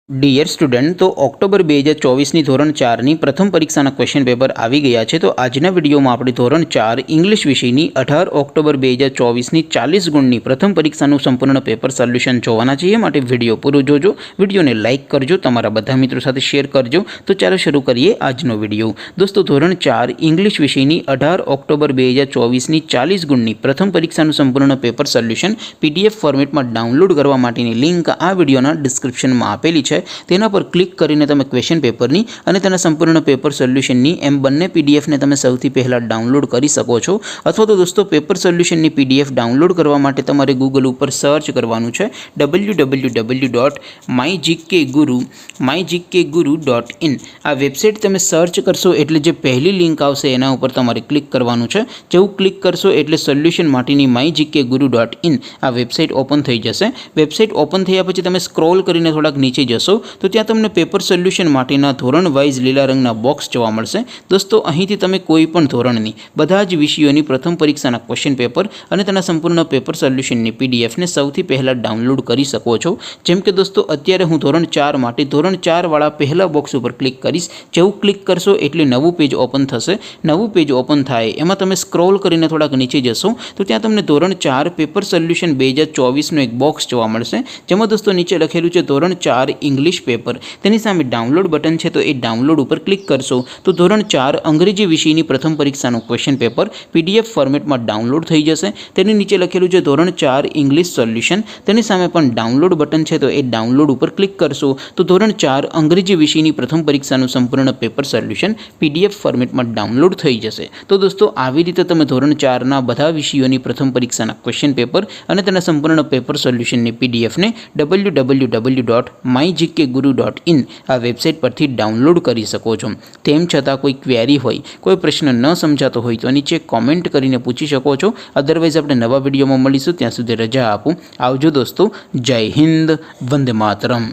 Dear student, તો October 2024ની ધોરણ 4ની પ્રથમ પરીક્ષાના ક્વેશ્ચન પેપર આવી ગયા છે। તો આજના વિડીયોમાં આપણે ધોરણ 4 ઇંગ્લિશ વિષયની 18 ઓક્ટોબર 2024ની 40 ગુણની પ્રથમ પરીક્ષાનું સંપૂર્ણ પેપર સોલ્યુશન જોવાના છીએ। માટે વિડીયો પૂરો જોજો, વિડીયોને લાઇક કરજો, તમારા બધા મિત્રો સાથે શેર કરજો। તો ચાલો શરૂ કરીએ આજનો વિડીયો। દોસ્તો, ધોરણ 4 ઇંગ્લિશ વિષયની 18 ઓક્ટોબર 2024ની 40 ગુણની પ્રથમ પરીક્ષાનું સંપૂર્ણ પેપર સોલ્યુશન PDF ફોર્મેટમાં ડાઉનલોડ કરવા માટેની લિંક આ વિડીયોના ડિસ્ક્રિપ્શનમાં આપેલી છે। તેના પર ક્લિક કરીને તમે ક્વેશ્ચન પેપરની અને તેના સંપૂર્ણ પેપર સોલ્યુશનની એમ બંને પીડીએફને તમે સૌથી પહેલાં ડાઉનલોડ કરી શકો છો। અથવા તો દોસ્તો, પેપર સોલ્યુશનની PDF ડાઉનલોડ કરવા માટે તમારે ગૂગલ ઉપર સર્ચ કરવાનું છે www.mygkguru.in। આ વેબસાઇટ તમે સર્ચ કરશો એટલે જે પહેલી લિંક આવશે એના ઉપર તમારે ક્લિક કરવાનું છે। જેવું ક્લિક કરશો એટલે સોલ્યુશન માટેની mygkguru.in આ વેબસાઇટ ઓપન થઈ જશે। વેબસાઇટ ઓપન થયા પછી તમે સ્ક્રોલ કરીને થોડાક નીચે જશો તો ત્યાં તમને પેપર સોલ્યુશન માટેના ધોરણ વાઇઝ લીલા રંગના બોક્સ જોવા મળશે। દોસ્તો, અહીંથી તમે કોઈ પણ ધોરણની બધા જ વિષયોની પ્રથમ પરીક્ષાના ક્વેશ્ચન પેપર અને તેના સંપૂર્ણ પેપર સોલ્યુશનની પીડીએફને સૌથી પહેલાં ડાઉનલોડ કરી શકો છો। જેમ કે દોસ્તો, અત્યારે હું ધોરણ 4 માટે ધોરણ 4 વાળા પહેલા બોક્સ ઉપર ક્લિક કરીશ। જેવું ક્લિક કરશો એટલે નવું પેજ ઓપન થશે। નવું પેજ ઓપન થાય એમાં તમે સ્ક્રોલ કરીને થોડાક નીચે જશો તો ત્યાં તમને ધોરણ 4 પેપર સોલ્યુશન 2024નું એક બોક્સ જોવા મળશે, જેમાં દોસ્તો નીચે લખેલું છે ધોરણ 4 ઇંગ્લિશ પેપર। તેની સામે ડાઉનલોડ બટન છે, તો એ ડાઉનલોડ ઉપર ક્લિક કરશો તો ધોરણ 4 અંગ્રેજી વિષયની પ્રથમ પરીક્ષાનું ક્વેશ્ચન પેપર PDF ફોર્મેટમાં ડાઉનલોડ થઈ જશે। તેની નીચે લખેલું છે ધોરણ 4 ઇંગ્લિશ સોલ્યુશન। તેની સામે પણ ડાઉનલોડ બટન છે, તો એ ડાઉનલોડ ઉપર ક્લિક કરશો તો ધોરણ 4 અંગ્રેજી વિષયની પ્રથમ પરીક્ષાનું સંપૂર્ણ પેપર સોલ્યુશન PDF ફોર્મેટમાં ડાઉનલોડ થઈ જશે। તો દોસ્તો, આવી રીતે તમે ધોરણ 4ના બધા વિષયોની પ્રથમ પરીક્ષાના ક્વેશ્ચન પેપર અને તેના સંપૂર્ણ પેપર સોલ્યુશનની PDFને www.mygkguru.in આ વેબસાઇટ પરથી ડાઉનલોડ કરી શકો છો। તેમ છતાં કોઈ ક્વેરી હોય, કોઈ પ્રશ્ન ન સમજાતો હોય તો નીચે કોમેન્ટ કરીને પૂછી શકો છો। અદરવાઇઝ આપણે નવા વિડીયોમાં મળીશું, ત્યાં સુધી રજા આપું। આવજો દોસ્તો, જય હિન્દ, વંદે માતરમ।